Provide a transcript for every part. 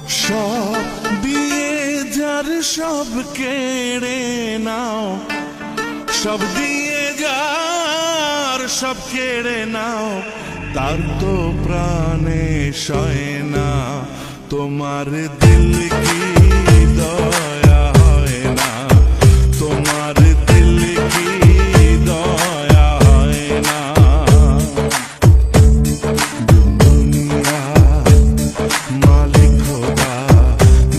সব দিয়ে যার সব কেড়ে নাও, সব দিয়ে যার সব কেড়ে নাও, তার তো প্রাণে সয় না। তোমার দিল কি দয়া হয় না, তোমার দিল কি দয়া হয় না। দুনিয়া মালিক খোদা,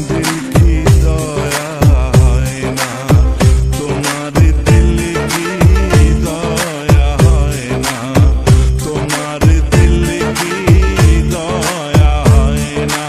দিল কি দয়া হয় না, তোমার দিল কি দয়া হয় না, তোমার দিল কি দয়া হয় না।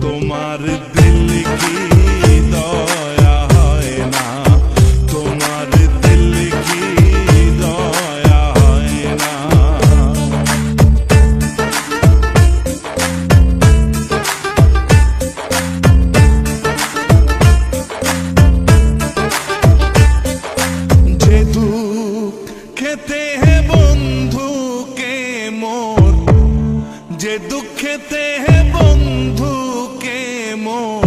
তোমার দিল কি দয়া হয় না, তোমার দিল কি দয়া হয় না। যে দুঃখ খেতে হে বন্ধু কে মোর, যে দুঃখেতে হে বন্ধু কে মোর,